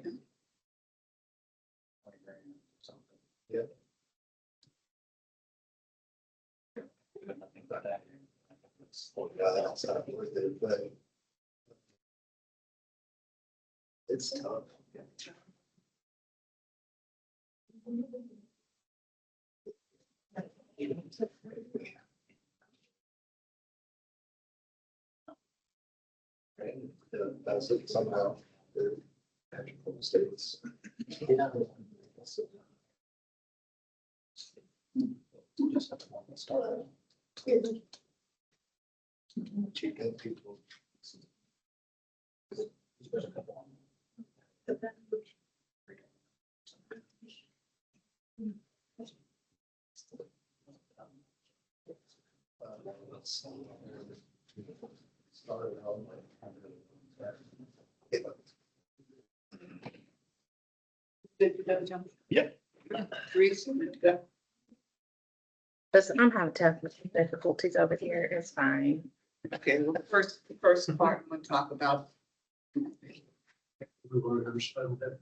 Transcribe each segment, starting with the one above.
Something. Yeah. Nothing but that. Yeah, that's not worth it, but it's tough. And that's it somehow. The magical states. Just have to want to start. Chicken people. There's a couple on. Started out Yeah. Listen, I'm having technical difficulties over here. It's fine. Okay, well, the first part, we'll talk about. We were gonna start with that.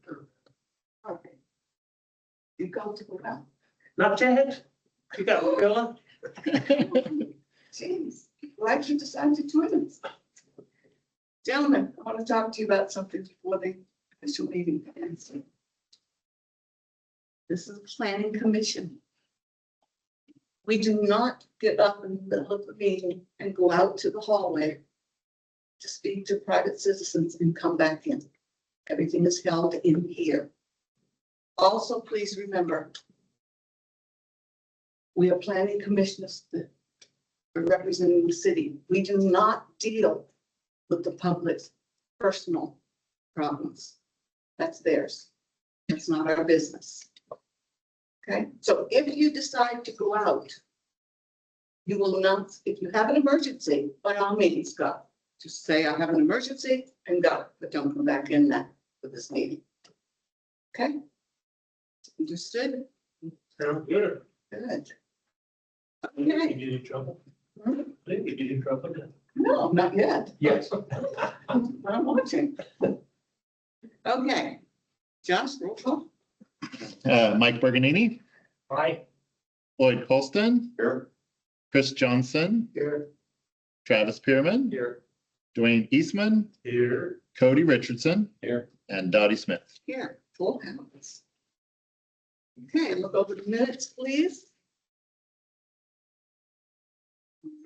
Okay. You go to the well. Not yet. You got Willa? Jeez, why'd you decide to join us? Gentlemen, I want to talk to you about something before the official meeting ends. This is a planning commission. We do not get up in the middle of the meeting and go out to the hallway to speak to private citizens and come back in. Everything is held in here. Also, please remember, we are planning commissioners that are representing the city. We do not deal with the public's personal problems. That's theirs. That's not our business. Okay, so if you decide to go out, you will not, if you have an emergency, by all means, go. Just say, I have an emergency and go, but don't come back in that for this meeting. Okay? Understood? Sounds good. Good. Did you Okay, get in trouble? Hmm? Didn't you get in trouble? no, not yet. Yes. I'm watching. Okay, Josh, roll call. Mike Berganini, Aye. Lloyd Colston, Here. Chris Johnson, Here. Travis Pearman, Here. Dwayne Eastman, Here. Cody Richardson, Here. and Dottie Smith. Here, full house. Okay, look over the minutes, please.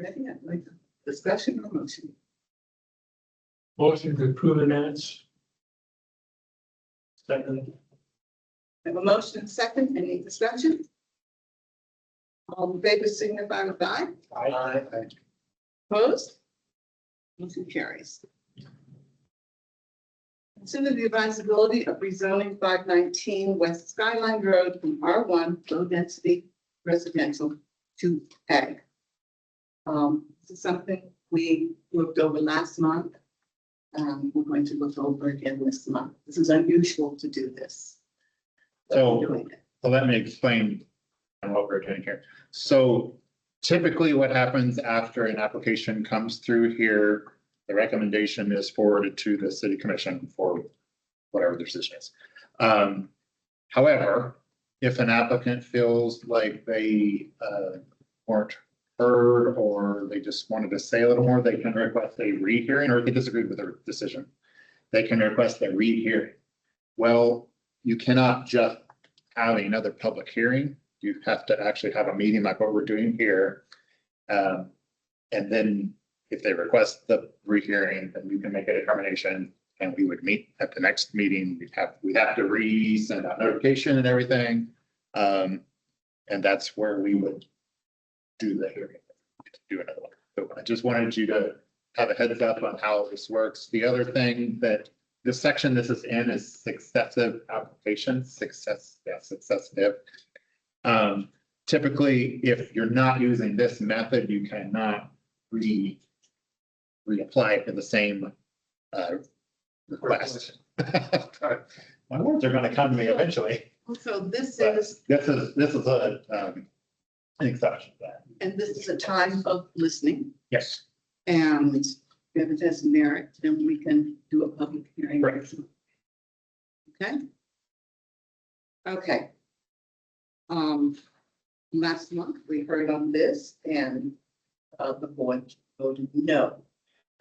Ready? I'd like a discussion or motion. Motion to approve the minutes. Second. I have a motion and second, any discussion? All in favor signify with aye. Aye. Opposed? Motion carries. Consider the advisability of rezoning 519 West Skyline Road from R1 low density residential to ag. This is something we looked over last month. We're going to look over again this month. This is unusual to do this. but we're So, doing it. so let me explain what we're doing here. So typically what happens after an application comes through here, the recommendation is forwarded to the city commission for whatever their decision is. However, if an applicant feels like they weren't heard or they just wanted to say a little more, they can request a rehearing, or if they disagreed with their decision, they can request a rehearing. Well, you cannot just have another public hearing. You have to actually have a meeting like what we're doing here. And then if they request the rehearing, then you can make a determination and we would meet at the next meeting. We'd have to send out notification and everything. And that's where we would do the hearing, do another one. So I just wanted you to have a heads up on how this works. The other thing that the section this is in is successive applications, successive. Typically, if you're not using this method, you cannot reapply for the same request. My words are gonna come to me eventually. So this But is, this is a an exception to that. and this is a time of listening. Yes. And if it has merit, then we can do a public hearing. Right. Okay. Okay. Last month we heard on this and the board voted no.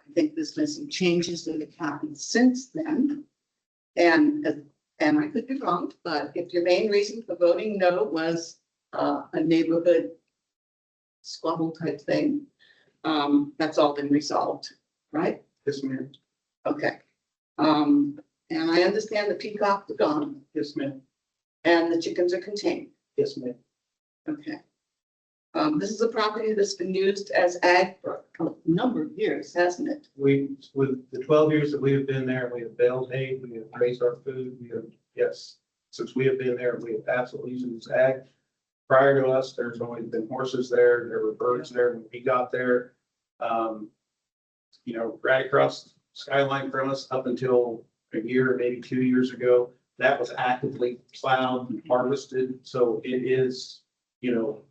I think there's been some changes that have happened since then. And I could be wrong, but if your main reason for voting no was a neighborhood squabble type thing, that's all been resolved, right? Yes, ma'am. Okay. And I understand the peacocks are gone Yes, ma'am. and the chickens are contained. Yes, ma'am. Okay. This is a property that's been used as ag for a number of years, hasn't it? We, with the 12 years that we have been there, we have baled hay, we have raised our food, we have, yes. Since we have been there, we have absolutely used it as ag. Prior to us, there's always been horses there, there were birds there when we got there. You know, right across skyline from us up until a year, maybe 2 years ago, that was actively plowed and harvested. So it is, you know,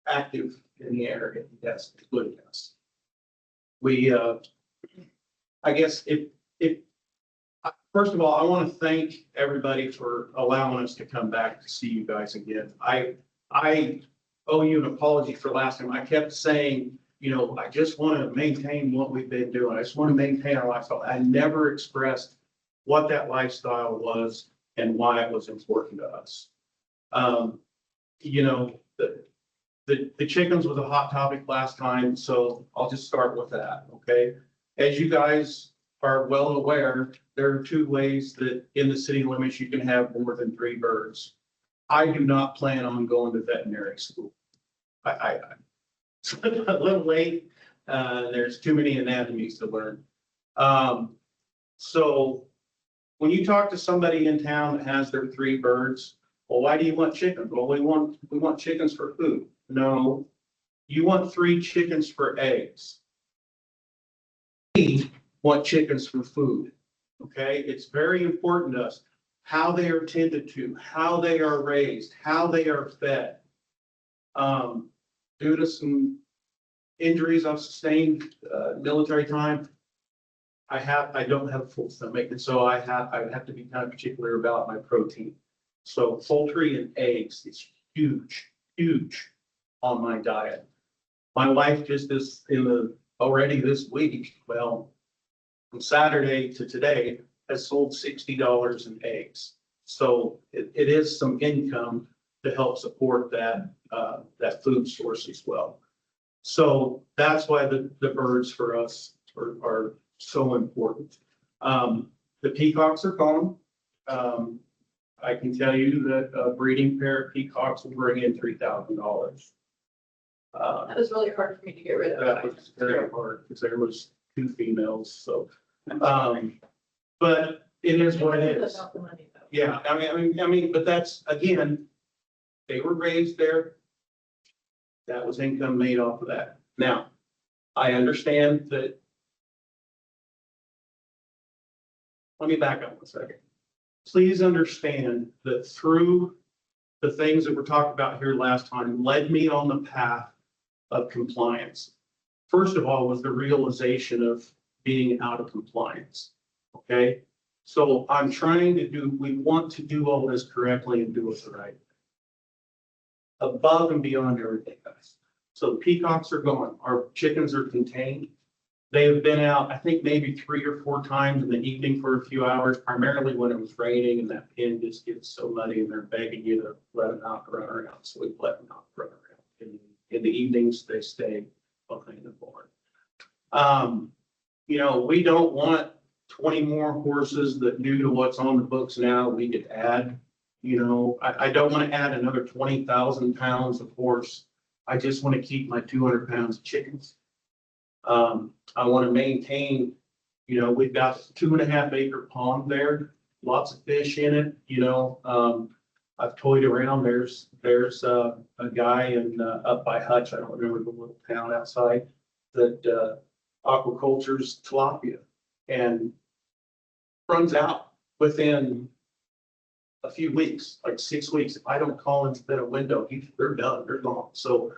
active in the area. Yes, it's good. Yes. We, I guess first of all, I want to thank everybody for allowing us to come back to see you guys again. I owe you an apology for last time. I kept saying, you know, I just want to maintain what we've been doing. I just want to maintain our lifestyle. I never expressed what that lifestyle was and why it was important to us. You know, the chickens was a hot topic last time, so I'll just start with that, okay? As you guys are well aware, there are 2 ways that in the city limits you can have more than 3 birds. I do not plan on going to veterinary school. It's a little late. There's too many anatomies to learn. So when you talk to somebody in town that has their 3 birds, well, why do you want chickens? Well, we want chickens for food. No, you want 3 chickens for eggs. We want chickens for food. Okay, it's very important to us how they are tended to, how they are raised, how they are fed. Due to some injuries I've sustained, military time, I don't have a full stomach, and so I have to be kind of particular about my protein. So poultry and eggs is huge on my diet. My wife just is already this week, well, from Saturday to today, has sold $60 in eggs. So it is some income to help support that food source as well. So that's why the birds for us are so important. The peacocks are gone. I can tell you that a breeding pair of peacocks will bring in $3,000. That was really hard for me to get rid of. That was very hard because there was 2 females, so, but it is what it is. About the money, though. Yeah, I mean, but that's, again, they were raised there. That was income made off of that. Now, I understand that. Let me back up 1 second. Please understand that through the things that were talked about here last time led me on the path of compliance. First of all, was the realization of being out of compliance. Okay, so I'm trying to we want to do all this correctly and do it right. Above and beyond everything else. So the peacocks are gone. Our chickens are contained. They have been out, I think maybe 3 or 4 times in the evening for a few hours, primarily when it was raining and that pen just gets so muddy and they're begging you to let them out, run around. So we let them out, run around. In the evenings, they stay behind the barn. You know, we don't want 20 more horses that due to what's on the books now, we could add. You know, I don't want to add another 20,000 pounds of horse. I just want to keep my 200 pounds of chickens. I want to maintain, you know, we've got a 2.5 acre pond there, lots of fish in it, you know. I've toyed around. There's a guy up by Hutch, I don't remember the little town outside, that aquacultures tilapia and runs out within a few weeks, like 6 weeks. If I don't call and spin a window, they're done, they're gone. So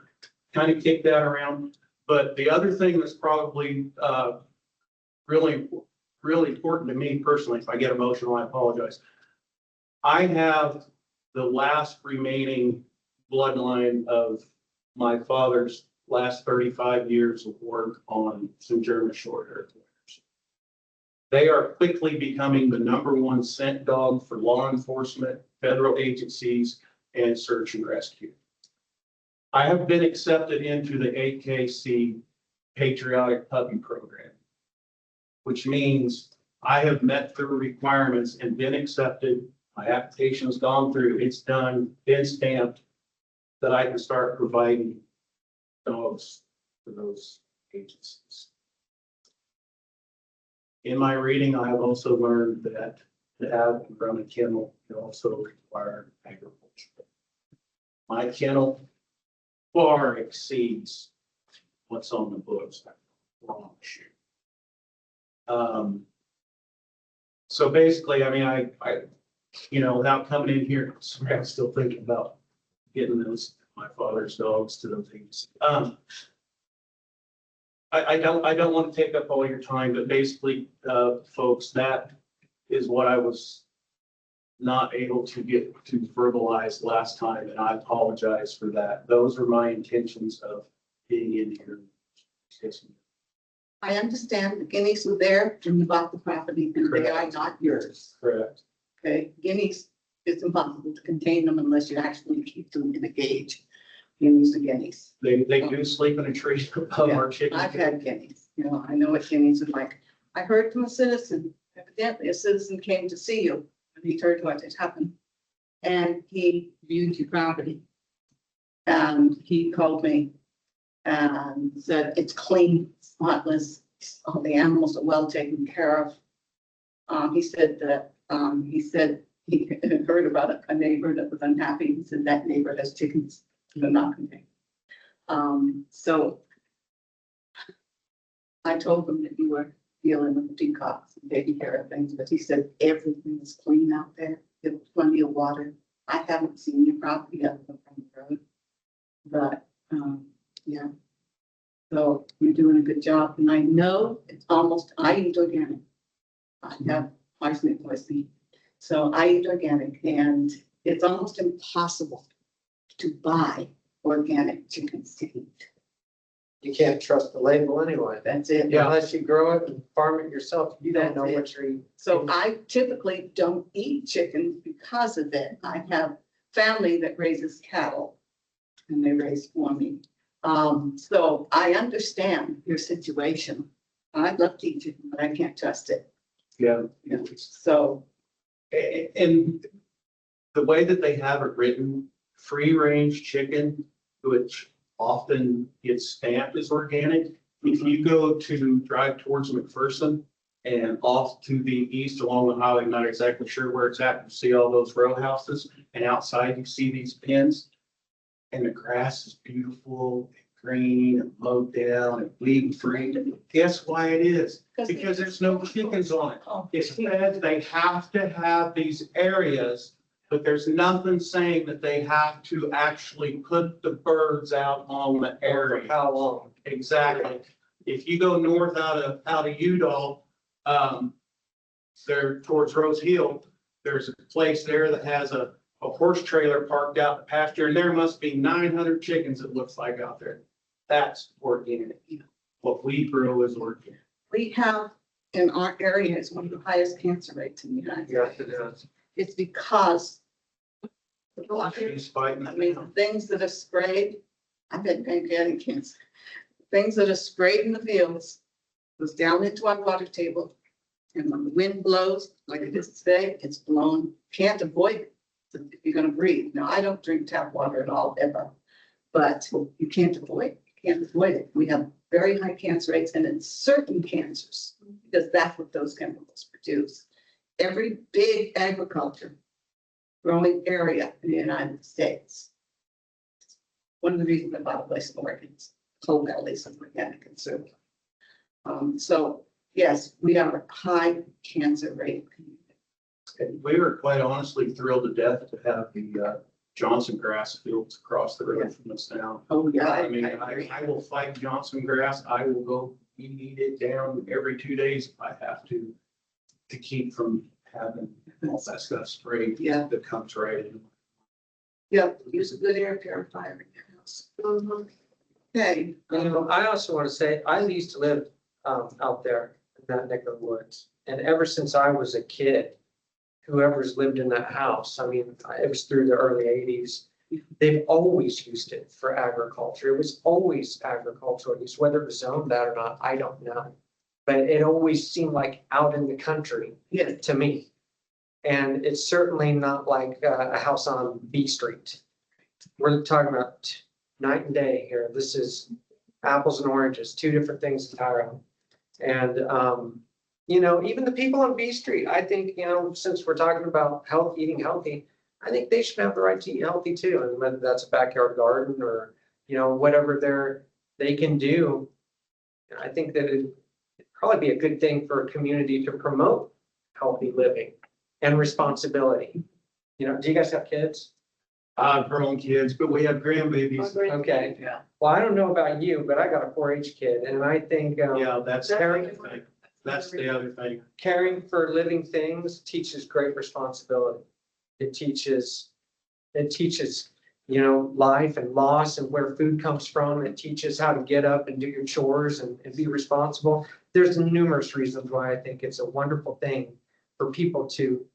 kind of kick that around. But the other thing that's probably really really important to me personally. If I get emotional, I apologize. I have the last remaining bloodline of my father's last 35 years of work on some German short hair terriers. They are quickly becoming the #1 scent dog for law enforcement, federal agencies, and search and rescue. I have been accepted into the AKC Patriotic Puppy Program, which means I have met the requirements and been accepted. My application has gone through, it's done, been stamped, that I can start providing dogs for those agencies. In my reading, I have also learned that to have and run a kennel can also require agriculture. My kennel far exceeds what's on the books. I promise you. So basically, I mean, I, without coming in here, sorry, I'm still thinking about getting my father's dogs to those agencies. I don't want to take up all your time, but basically, folks, that is what I was not able to get to verbalize last time, and I apologize for that. Those are my intentions of being in here. I understand the guineas were there when you bought the property and they are not yours. Correct. Okay, guineas, it's impossible to contain them unless you actually keep them in a cage. Guineas are guineas. They do sleep in a tree above our chicken. I've had guineas, I know what guineas are like. I heard from a citizen, evidently a citizen came to see you and he heard what had happened. And he viewed your property. And he called me and said, it's clean, spotless, all the animals are well taken care of. He said that, he had heard about a neighbor that was unhappy. He said that neighbor has chickens, they're not contained. So I told him that you were dealing with the peacocks and taking care of things, but he said everything is clean out there. There's plenty of water. I haven't seen your property other than from the road. But, yeah. So you're doing a good job. And I know it's almost, I eat organic. I have arsenic poisoning. So I eat organic and it's almost impossible to buy organic chickens to eat. You can't trust the label anyway. That's it. Yeah. Unless you grow it and farm it yourself, you don't know That's it. what you're eating. So I typically don't eat chicken because of it. I have family that raises cattle and they raise for me. So I understand your situation. I'd love to eat chicken, but I can't trust it. Yeah. So, And the way that they have it written, free range chicken, which often gets stamped as organic. If you go to drive towards McPherson and off to the east along the highway, I'm not exactly sure where it's at, you see all those row houses and outside you see these pens and the grass is beautiful, and green and mowed down and weed free. Guess why it is? Because there's no chickens on it. It says they have to have these areas, but there's nothing saying that they have to actually put the birds out on the area. How long? Exactly. If you go north out of Udall, there towards Rose Hill, there's a place there that has a horse trailer parked out in the pasture, and there must be 900 chickens, it looks like, out there. That's organic. What we grow is organic. we have in our area is one of the highest cancer rates in the United Yes, States. it is. It's because She's fighting I it mean, now. things that are sprayed, I've been pancreatic cancer. Things that are sprayed in the fields goes down into our water table. And when the wind blows, like it is today, it's blown, can't avoid it if you're gonna breathe. Now, I don't drink tap water at all, ever. But you can't avoid it. We have very high cancer rates and it's certain cancers, because that's what those chemicals produce. Every big agriculture growing area in the United States. One of the reasons I bought a place in Oregon is Coal Valley's an organic consumer. So yes, we are a high cancer rate. And we were quite honestly thrilled to death to have the Johnson grass fields across the road from us now. Oh, yeah. I mean, I will fight Johnson grass. I will go eat it down every 2 days if I have to. to keep from having all that stuff sprayed. Yeah. That comes right in. Yeah, use a good air purifier in your house. Okay. I also want to say, I used to live out there in that neck of the woods. And ever since I was a kid, whoever's lived in that house, I mean, it was through the early 80s. They've always used it for agriculture. It was always agricultural use, whether it was zoned that or not, I don't know. But it always seemed like out in the country Yeah, to me. And it's certainly not like a house on B Street. We're talking about night and day here. This is apples and oranges, two different things entirely. And, you know, even the people on B Street, I think, you know, since we're talking about health, eating healthy, I think they should have the right to eat healthy too. And whether that's a backyard garden or, you know, whatever they can do. I think that it'd probably be a good thing for a community to promote healthy living and responsibility. You know, do you guys have kids? Grown kids, but we have grandbabies. Okay. yeah. Well, I don't know about you, but I got a 4-H kid and I think Yeah, that's the Caring- other thing. That's the other thing. caring for living things teaches great responsibility. It teaches, you know, life and loss and where food comes from. It teaches how to get up and do your chores and be responsible. There's numerous reasons why I think it's a wonderful thing for people to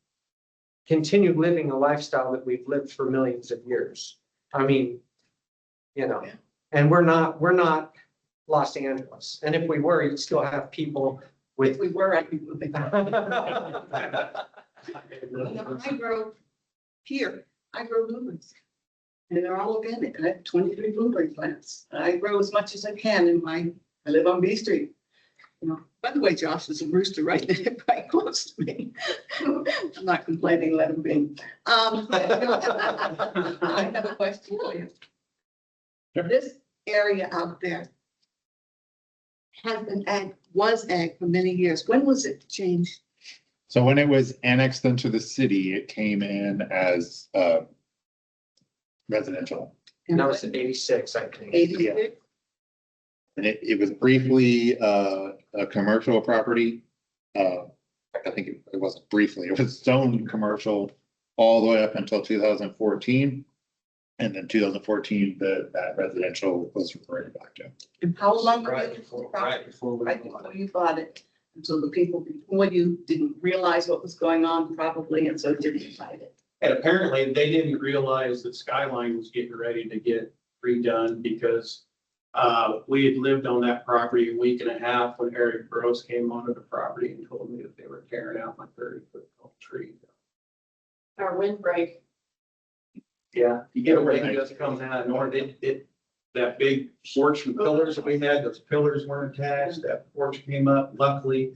continue living a lifestyle that we've lived for millions of years. I mean, you know, Yeah. and we're not Los Angeles. And if we were, you'd still have people If with. we were, I'd be moving. I grow here, I grow blueberries. And they're all organic. I have 23 blueberry plants. I grow as much as I can I live on B Street. You know, by the way, Josh, there's a rooster right there, right close to me. I'm not complaining, let him be. I have a question for you. Sure. This area out there has been was ag for many years. When was it changed? So when it was annexed into the city, it came in as residential. And that was in 86, I think. 86? And it was briefly a commercial property. I think it wasn't briefly, it was zoned commercial all the way up until 2014. And then 2014, that residential was reverted back to. And how long were Right you before, right right before before you bought it? And so the people before you didn't realize what was going on probably, and so didn't buy it. And apparently they didn't realize that Skyline was getting ready to get redone because we had lived on that property a week and a half when Eric Gross came onto the property and told me that they were tearing out my 30-foot tall tree. Our windbreak. Yeah, you get a wind just coming out of north, that big porch and pillars that we had, those pillars weren't attached, that porch came up, luckily,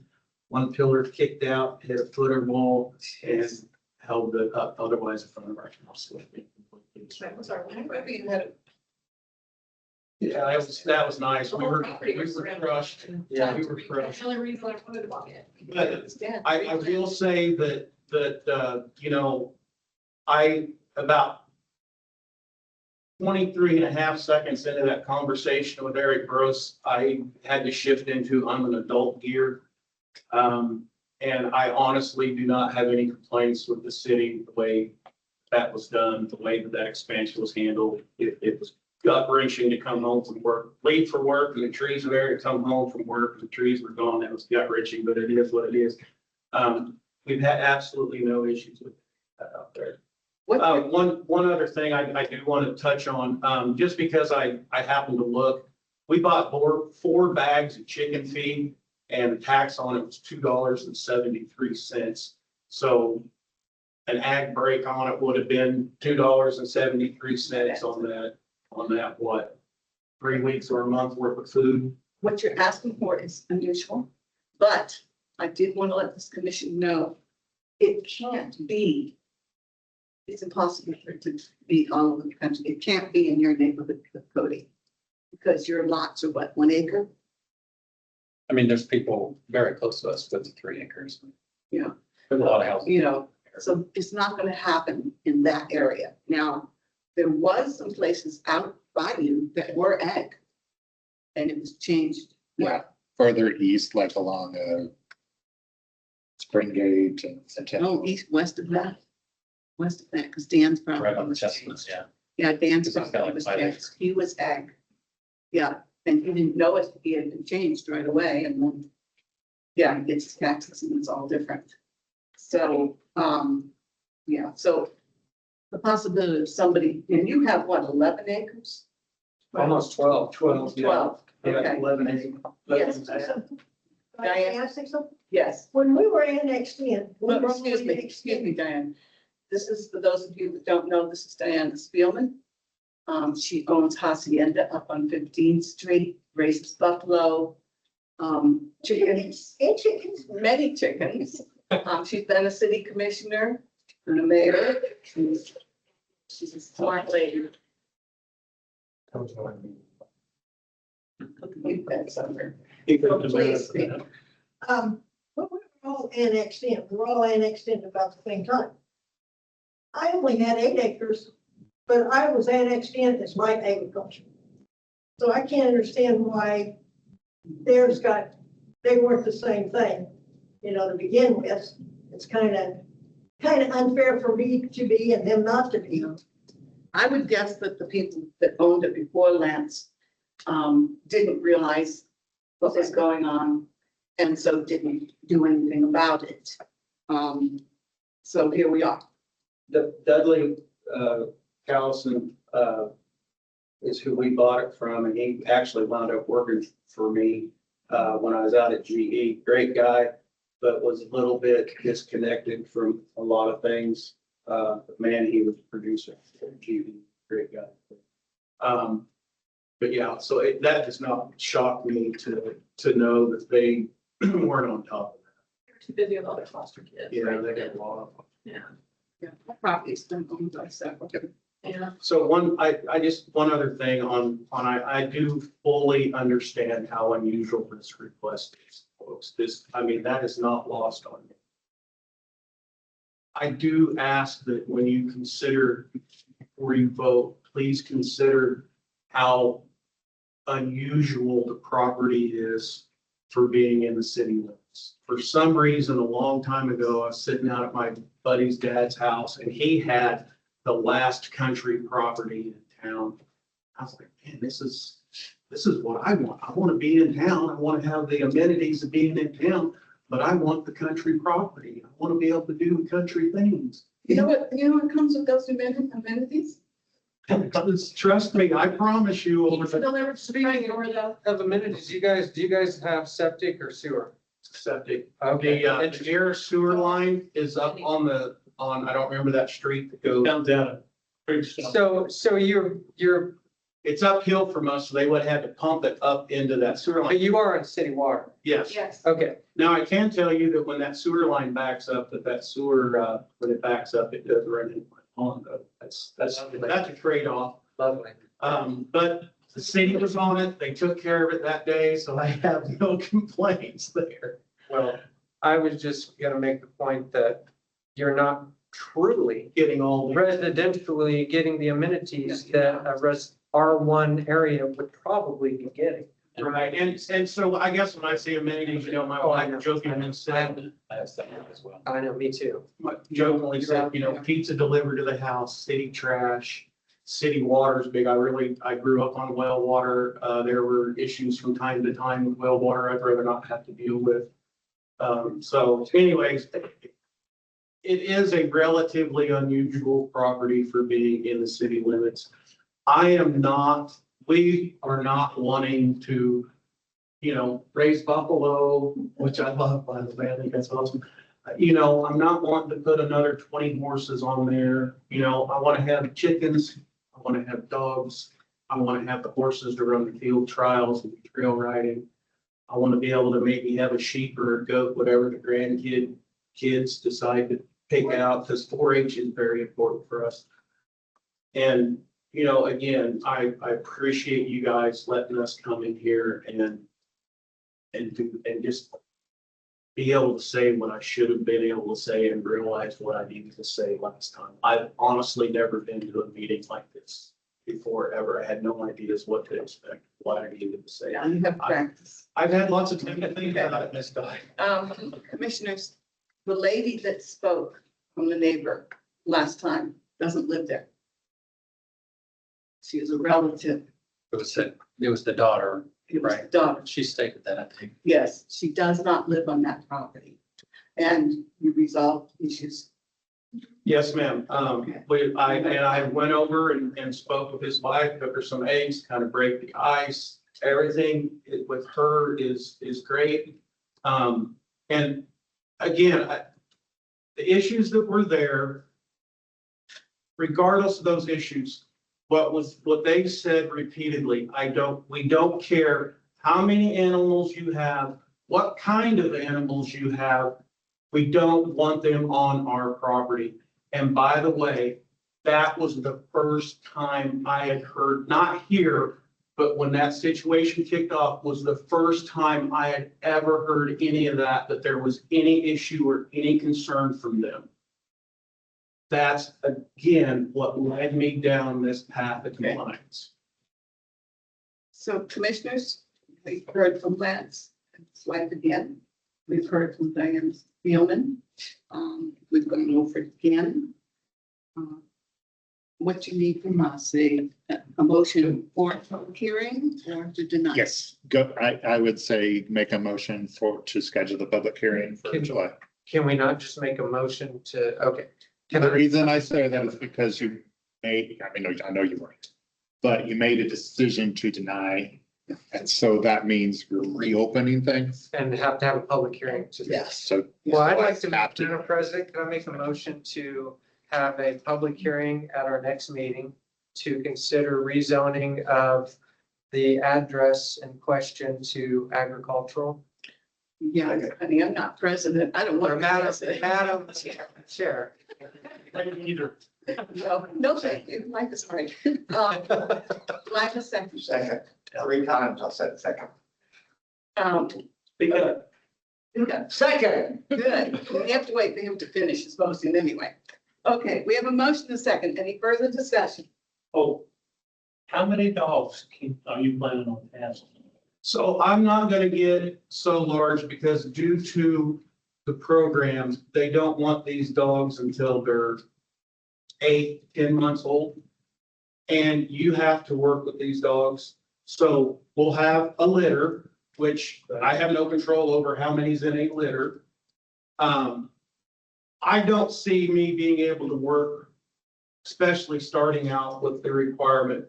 one pillar kicked out, hit a footer wall and held it up, otherwise the front of our house would be completely. That was our windbreak. Maybe you had it. Yeah, that was nice, we were crushed, Yeah. we were crushed. The only reason I wanted to buy it. But It's dead. I will say that, you know, about 23 and a half seconds into that conversation with Eric Gross, I had to shift into I'm an adult gear. And I honestly do not have any complaints with the city, the way that was done, the way that expansion was handled. It was gut wrenching to come home from work, leave for work, and the trees were there, to come home from work, and the trees were gone. That was gut wrenching, but it is what it is. We've had absolutely no issues with that out there. One other thing I do want to touch on, just because I happened to look, we bought four bags of chicken feed and the tax on it was $2.73. So an ag break on it would have been $2.73 on that, what, 3 weeks or a month worth of food? What you're asking for is unusual, but I did want to let this commission know it can't be. It's impossible for it to be all over the country. It can't be in your neighborhood, Cody, because your lots are what, 1 acre? I mean, there's people very close to us with 3 acres. Yeah. There's a lot of houses. You know, so it's not going to happen in that area. Now, there was some places out by you that were ag. And it was changed. Yeah, further east, like along Springate and Oh, east, west of that. West of that, because Dan's Right property on the was chestnuts, changed. yeah. Yeah, Dan's It's got property like was 5 changed. acres. He was ag. Yeah, and he didn't know it. He had been changed right away and then, yeah, he gets his taxes and it's all different. So, yeah, so the possibility of somebody, and you have what, 11 acres? Almost 12. 12, yeah. 12, Yeah, okay. 11 acres. Yes. May I say something? Yes. When we were annexed in. we Well, were excuse me, annexed excuse in. me, Diane. This is, for those of you that don't know, this is Diana Spielman. She owns Hacienda up on 15th Street, raises buffalo, chickens, Chickens. many chickens. She's been a city commissioner and a mayor. She's a smart lady. You've been somewhere. Please speak. When we were all annexed in, we were all annexed in about the same time. I only had 8 acres, but I was annexed in as light agriculture. So I can't understand why they weren't the same thing, to begin with. It's kind of unfair for me to be and them not to be. I would guess that the people that owned it before Lance didn't realize what was going on and so didn't do anything about it. So here we are. The Dudley, Callison, is who we bought it from, and he actually wound up working for me, when I was out at GE. Great guy, but was a little bit disconnected from a lot of things. But man, he was a producer at GE, great guy. But yeah, so that does not shock me to know that they weren't on top of that. Too busy with other foster kids. Yeah, they got a lot of them. Yeah. Yeah, property's been owned by several. Yeah. So one other thing I do fully understand how unusual this request is, folks. That is not lost on me. I do ask that when you consider, before you vote, please consider how unusual the property is for being in the city limits. For some reason, a long time ago, I was sitting out at my buddy's dad's house and he had the last country property in town. I was like, man, this is what I want. I want to be in town. I want to have the amenities of being in town, but I want the country property. I want to be able to do country things. You know what comes with those amenities? Trust me, I promise you over the Speaking of amenities, do you guys have septic or sewer? septic. Okay. The nearest sewer line is up on I don't remember that street that goes. Down, down. Big stuff. So you're, It's uphill from us, so they would have to pump it up into that sewer but line. you are on city water. Yes. Yes. Okay. Now, I can tell you that when that sewer line backs up, that sewer, when it backs up, it does run into my pond. Though. That's a trade-off. Lovely. But the city was on it. They took care of it that day, so I have no complaints there. Well, I was just gonna make the point that you're not truly Getting all the. residentially getting the amenities that a R1 area would probably be getting. Right, and so I guess when I say amenities, my Oh, I know. wife jokingly said, I have septic as well. I know, me too. jokingly said, pizza delivered to the house, city trash, city water's big. I grew up on well water. There were issues from time to time with well water I'd rather not have to deal with. So anyways, it is a relatively unusual property for being in the city limits. We are not wanting to, raise buffalo, which I love, by the way. I think that's awesome. I'm not wanting to put another 20 horses on there. I want to have chickens. I want to have dogs. I want to have the horses to run the field trials and trail riding. I want to be able to maybe have a sheep or a goat, whatever the kids decide to pick out, because 4-H is very important for us. And, again, I appreciate you guys letting us come in here and just be able to say what I should have been able to say and realize what I needed to say last time. I've honestly never been to a meeting like this before, ever. I had no ideas what to expect, what I needed to say. Yeah, you have practice. I've had lots of time to think about it this time. Commissioners, The lady that spoke from the neighbor last time doesn't live there. She is a relative. It was the daughter, It was the Right. daughter. she stated that, I think. Yes, she does not live on that property. And we resolved issues. Yes, ma'am. I went over and spoke with his wife, took her some eggs, kind of break the ice. Everything with her is great. And again, the issues that were there, regardless of those issues, what they said repeatedly, we don't care how many animals you have, what kind of animals you have. We don't want them on our property. And by the way, that was the first time I had heard, not here, but when that situation kicked off, was the first time I had ever heard any of that there was any issue or any concern from them. That's again, what led me down this path of compliance. So commissioners, we've heard from Lance, his wife again. We've heard from Diane Spielman. We've gone over it again. What you need from us, a motion for public hearing or to deny? Yes, I would say make a motion to schedule the public hearing for July. Can we not just make a motion to, okay. The reason I say that is because you made, I know you weren't, but you made a decision to deny. And so that means you're reopening things. And have to have a public hearing to. Yes. So. Well, I'd like to, Have to. Madam President, can I make a motion to have a public hearing at our next meeting to consider rezoning of the address in question to agricultural? Yeah, honey, I'm not president. I don't want Or to. Madam Chair. No, thank you. Life is hard. Do I have a second? Second, 3 times I said second. Because Okay, Second. good. We have to wait for him to finish his motion anyway. Okay, we have a motion and a second. Any further discussion? Oh, how many dogs are you planning on having? So I'm not gonna get so large because due to the program, they don't want these dogs until they're 8, 10 months old. And you have to work with these dogs. So we'll have a litter, which I have no control over how many's in a litter. I don't see me being able to work, especially starting out with the requirement,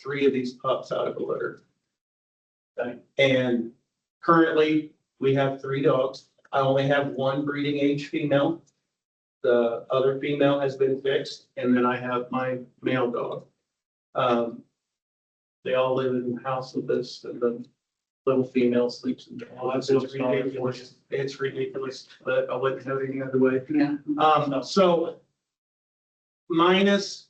3 of these pups out of a litter. Okay. And currently, we have 3 dogs. I only have 1 breeding age female. The other female has been fixed, and then I have my male dog. They all live in the house with us, and the little female sleeps in the house. It's ridiculous. It's ridiculous, but I wouldn't have it any other way. Yeah. So minus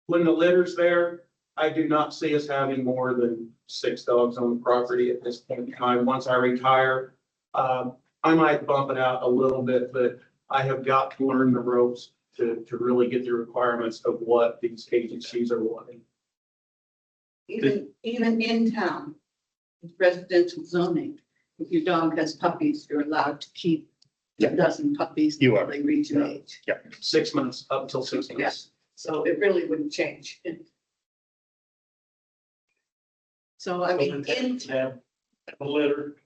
when the litter's there, I do not see us having more than 6 dogs on the property at this point in time. Once I retire, I might bump it out a little bit, but I have got to learn the ropes to really get the requirements of what these agencies are wanting. Even in town, with residential zoning, if your dog has puppies, you're allowed to keep a dozen puppies You are. until they reach an age. 6 months, up till 6 months. Yes. So it really wouldn't change. So I mean, Have a litter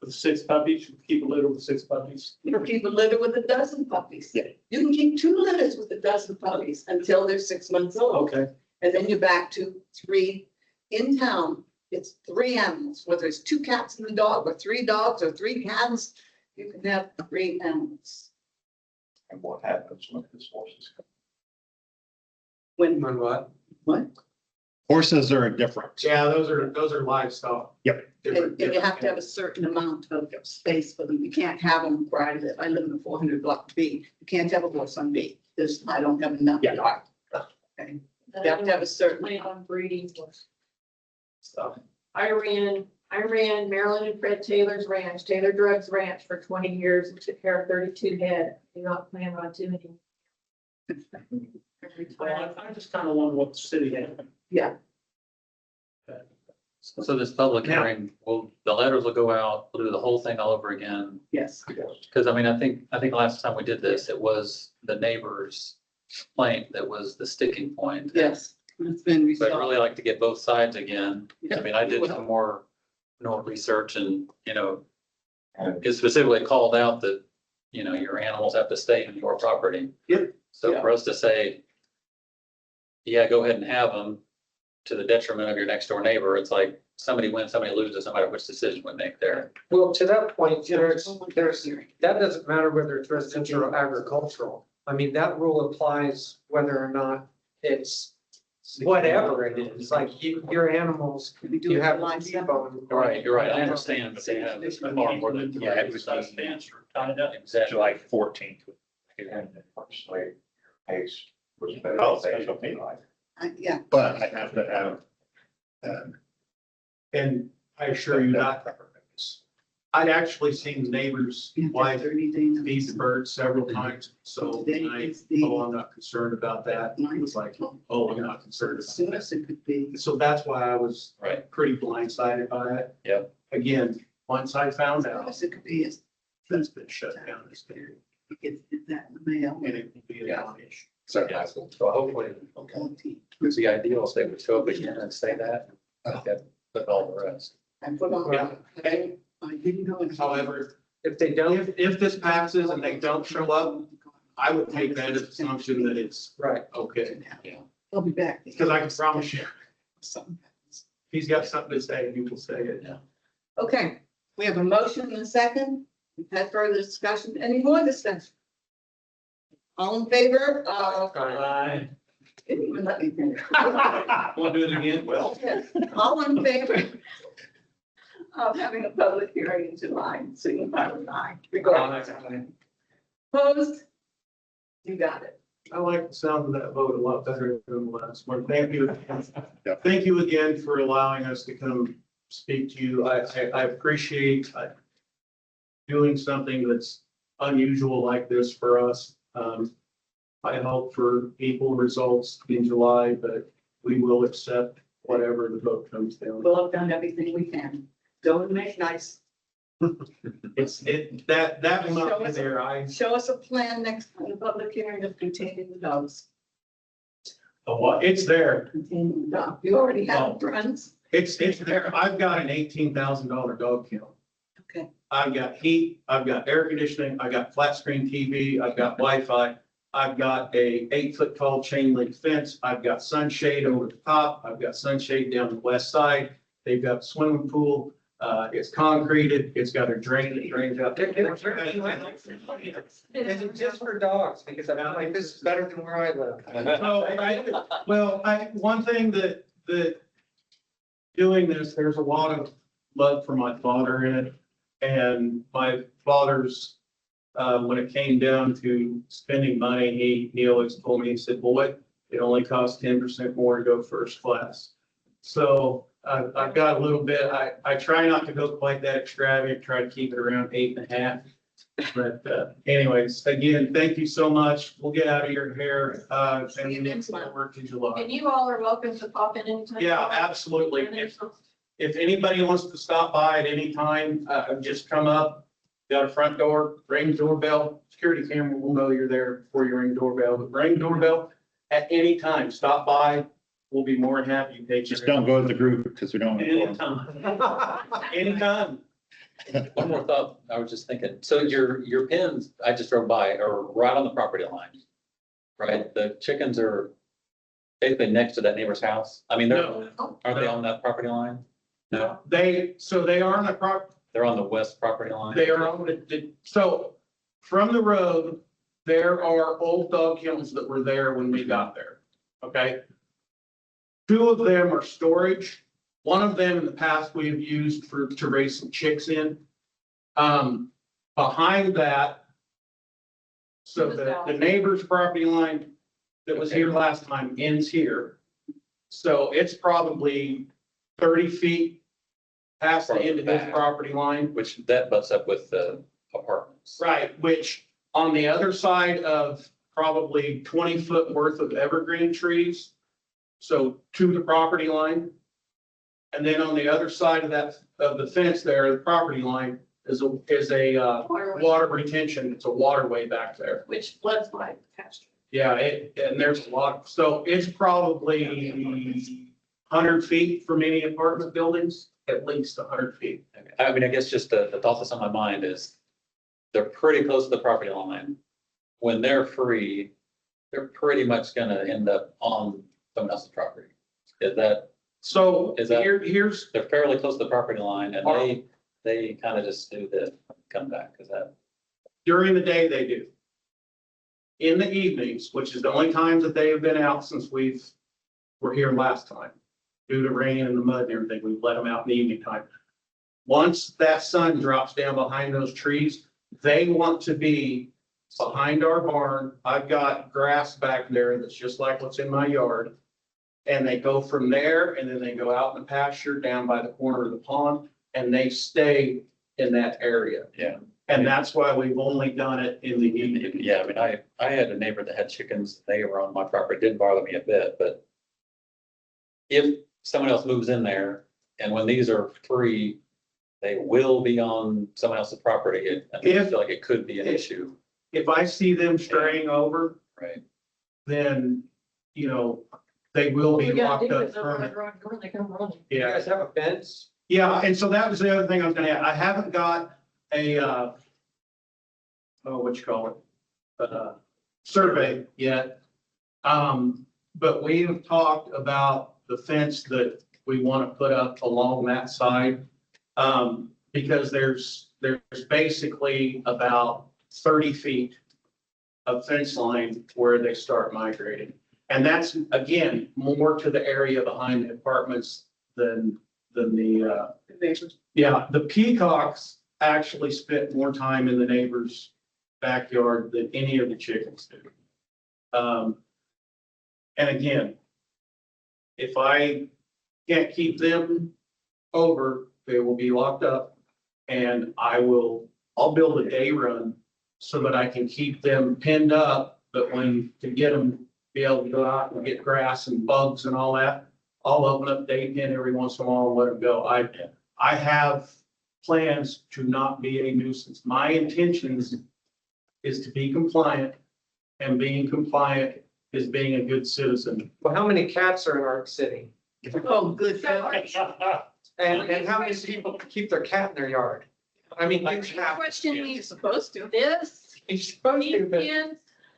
with 6 puppies, you keep a litter with 6 puppies. you know, keep a litter with a dozen puppies. Yeah. You can keep 2 litters with a dozen puppies until they're 6 months old. Okay. And then you're back to 3. In town, it's 3 animals, whether it's 2 cats and a dog, or 3 dogs, or 3 cats, you can have 3 animals. And what happens when his horses come? When, When what? what? Horses are different. Yeah, those are livestock. Yep. And you have to have a certain amount of space for them. You can't have them where I live. I live in a 400 block B. You can't have a horse on B. There's, I don't have enough Yeah. yard. Okay. You have to have a certain. Plan on breeding horse. So, I ran Marilyn and Fred Taylor's ranch, Taylor Drugs Ranch for 20 years and took care of 32 head. Do not plan on doing any. Well, I just kind of wonder what the city had. Yeah. So this public Now- hearing, the letters will go out, we'll do the whole thing all over again. Yes. Because I mean, I think last time we did this, it was the neighbor's complaint that was the sticking point. Yes, it's been But I'd resolved. really like to get both sides again. I mean, I did some more research and, it specifically called out that, your animals have to stay on your property. Yep. So for us to say, yeah, go ahead and have them to the detriment of your next door neighbor, it's like somebody wins, somebody loses, no matter which decision we make there. Well, to that point, there's, that doesn't matter whether it's residential or agricultural. I mean, that rule applies whether or not it's whatever it is, like your animals, you have to keep them. You're right, I understand, but they have far more than three. Exactly. July 14th. And personally, pace was better. Oh, Yeah, But I have to have, And I assure you that I'd actually seen neighbors you have wife 30 days. feed the birds several times. So I'm not concerned about that. It was like, oh, I'm not concerned As about soon that. as it could be. So that's why I was Right. pretty blindsided by it. Yep. Again, once I found As soon out, as it could be, as that's been shut down this year, we get that in the mail. and it will be a non-issue. so. Yeah, so hopefully, it's the ideal if they would show up again and say that, but all the rest. I put on, Yeah. I didn't go in. However, If they don't, if this passes and they don't show up, I would take that as assumption that it's right, okay. I'll be back. Because I can promise you, Something happens. if he's got something to say, he will say it. Okay, we have a motion and a second. We've had further discussion. Any more discussion? All in favor? Didn't even let me finish. Want to do it again? Well. Yes. All in favor of having a public hearing in July, signify with aye. Regardless. Opposed? You got it. I like the sound of that vote a lot better than the last one. Thank you. Yeah. Thank you again for allowing us to come speak to you. I appreciate doing something that's unusual like this for us. I hope for equal results in July, but we will accept whatever the vote comes down. We'll have done everything we can. Don't make nice. That will not be there. Show us a plan next time, the public hearing of containing the dogs. It's there. Containing the dog. You already have runs. It's there. I've got an $18,000 dog kennel. Okay. I've got heat, I've got air conditioning, I've got flat screen TV, I've got Wi-Fi. I've got a 8-foot tall chain link fence. I've got sunshade over the top. I've got sunshade down the west side. They've got a swimming pool. It's concreted. It's got a drain that drains out. is it just for dogs? Because I feel like this is better than where I live. One thing that doing this, there's a lot of love for my father in it. And my father's, when it came down to spending money, he always told me, he said, boy, it only costs 10% more to go first class. So I've got a little bit, I try not to go quite that extravagant, try to keep it around 8.5. But anyways, again, thank you so much. We'll get out of your hair and we look forward to July. And you all are welcome to pop in anytime. Yeah, absolutely. If anybody wants to stop by at any time, just come up, got a front door, ring doorbell, security camera will know you're there before you ring doorbell, but ring doorbell at any time, stop by. We'll be more than happy to take. Just don't go as a group because we don't. Anytime. One more thought, I was just thinking, so your pens, I just drove by, are right on the property line. Right, the chickens are basically next to that neighbor's house. I mean, aren't they on that property line? No, They are on the they're on the west property line. they are on so from the road, there are old dog kennels that were there when we got there. Okay. 2 of them are storage. One of them in the past we have used to raise some chicks in. Behind that, so the neighbor's property line that was here last time ends here. So it's probably 30 feet past the end of his property line. Which that butts up with the apartments. Right, which on the other side of probably 20 foot worth of evergreen trees. So to the property line. And then on the other side of that, of the fence there, the property line is a water retention. It's a waterway back there. Which floods my pasture. Yeah, and there's a lot, so it's probably 100 feet from any apartment buildings, at least 100 feet. I mean, I guess just the thought that's on my mind is they're pretty close to the property line. When they're free, they're pretty much gonna end up on someone else's property. Is that, So Is that- here's, they're fairly close to the property line and they kind of just do this, come back, is that? during the day they do. In the evenings, which is the only times that they have been out since were here last time, due to rain and the mud and everything, we've let them out in the evening time. Once that sun drops down behind those trees, they want to be behind our barn. I've got grass back there that's just like what's in my yard. And they go from there and then they go out in the pasture down by the corner of the pond and they stay in that area. Yeah. And that's why we've only done it in the evening. Yeah, I mean, I had a neighbor that had chickens, they were on my property, it didn't bother me a bit, but if someone else moves in there and when these are free, they will be on someone else's property. I feel like it could be an issue, If I see them straying over, right? then, they will be We gotta locked do up it, they're running, permanently. running, they come running. You Yeah, guys have a fence? yeah, and so that was the other thing I was gonna add. I haven't got a, what you call it? Survey yet. But we have talked about the fence that we want to put up along that side. Because there's basically about 30 feet of fence line where they start migrating. And that's, again, more to the area behind the apartments than the, yeah, the peacocks actually spent more time in the neighbor's backyard than any of the chickens do. And again, if I can't keep them over, they will be locked up and I'll build a day run so that I can keep them pinned up, but to get them, be able to go out and get grass and bugs and all that, I'll open up day pen every once in a while and let them go. I have plans to not be a nuisance. My intentions is to be compliant, and being compliant is being a good citizen. Well, how many cats are in Arc City? Oh, good. And how many people keep their cat in their yard? I mean, you have. Question me, Supposed to. this, You're supposed to, these but pins,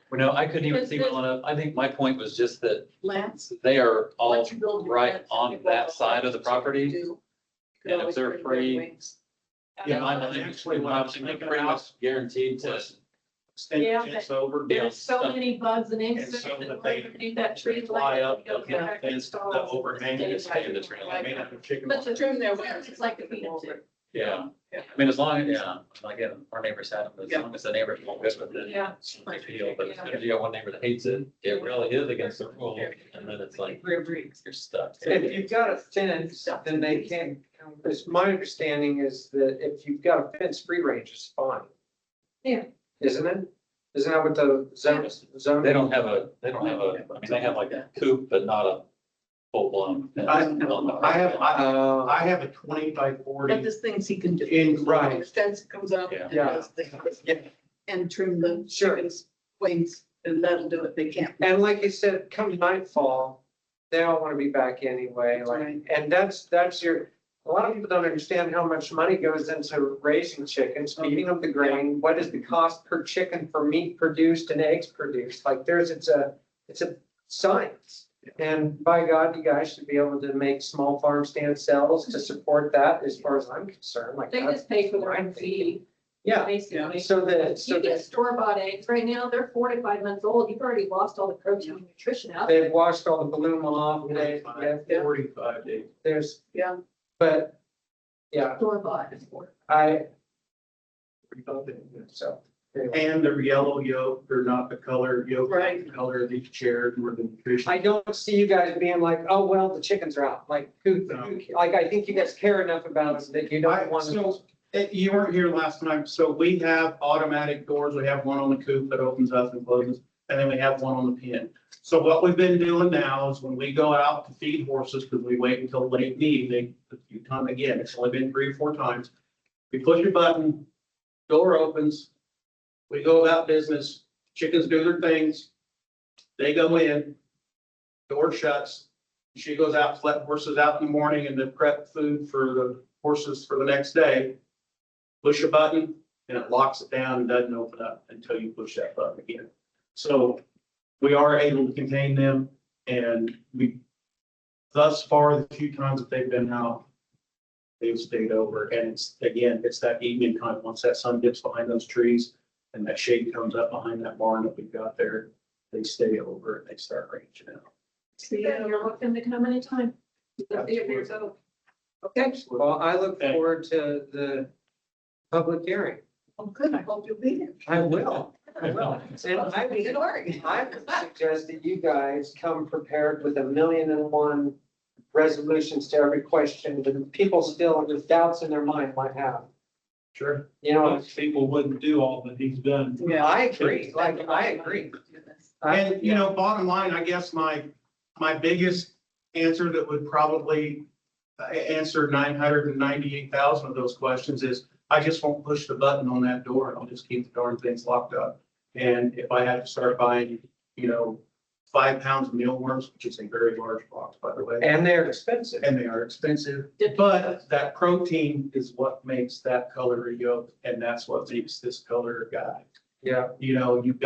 Well, no, I couldn't even see well enough. I think my point was just that Lance. they are all once you build your right fence, on you that go side of the property. do, you And if always they're bring free, their wings. Yeah, I Actually, actually, when I was thinking pretty about much guaranteed to. extend the Yeah, fence over. there's so stuff. many bugs and And insects. so that that they do that tree. fly up, go they'll get back the and fence, stalls the and overhang, stay and stay in the back. tree. I may have to chicken. But the Trim their fence wings. is like a peanut too. Yeah, I mean, as long as, like, our neighbors had them, as long as the neighbors won't good with it. Yeah. It's no big deal, but as soon as you got one neighbor that hates it, it really is against the rule, and then it's like, you're stuck. if you've got a fence, then they can't, it's my understanding is that if you've got a fence, free range is fine. Yeah. Isn't it? Isn't that what the zone? They don't have a, I mean, they have like a coop, but not a full blown. I have a 20 by But 40 there's things he can do. in, Right. The fence comes up. Yeah. does the- And trim the Sure. chickens' wings, and that'll do it. They can't. And like you said, come nightfall, they all want to be back anyway, like, Right. and that's a lot of people don't understand how much money goes into raising chickens, feeding them the grain. What is the cost per chicken for meat produced and eggs produced? Like it's a science. And by God, you guys should be able to make small farm stand sales to support that as far as I'm concerned, like. They just pay for their own feed. Yeah, Basically. so You get store-bought eggs right now, they're 4 to 5 months old, you've already lost all the protein and nutrition out. they've washed all the bloom off, and they, 45 days. there's, Yeah. but, yeah, Store-bought is for. so. anyway. And they're yellow yolk, they're not the color yolk, Right. the color of these chairs or the nutrition. I don't see you guys being like, oh, well, the chickens are out, like, like, I think you guys care enough about us that you don't want to. So, you weren't here last time, so we have automatic doors, we have one on the coop that opens up and closes. and then we have one on the pin. So what we've been doing now is when we go out to feed horses, because we wait until late in the evening, if you come again, it's only been 3 or 4 times. We push a button, door opens, we go about business, chickens do their things, they go in, door shuts, she goes out to let horses out in the morning and to prep food for the horses for the next day. Push a button and it locks it down and doesn't open up until you push that button again. So we are able to contain them, and we, thus far, the few times that they've been out, they've stayed over. And it's, again, it's that evening time, once that sun dips behind those trees and that shade comes up behind that barn that we've got there, they stay over and they start ranging out. Yeah, you're welcome to come anytime. Don't be afraid to go. Okay, well, I look forward to the public hearing. Oh, good, I hope you'll be there. I will. And I Good work. I would suggest that you guys come prepared with 1,000,001 resolutions to every question that people still with doubts in their mind might have. Sure. You know, Most people wouldn't do all that he's done. I agree, like, I agree. And, you know, bottom line, I guess my biggest answer that would probably answer 998,000 of those questions is I just won't push the button on that door and I'll just keep the darn things locked up. And if I had to start buying, you know, 5 pounds of mealworms, which is a very large box, by the way. And they're expensive. And they are expensive, but that protein is what makes that color a yolk, and that's what makes this color a guy. Yeah. You know, you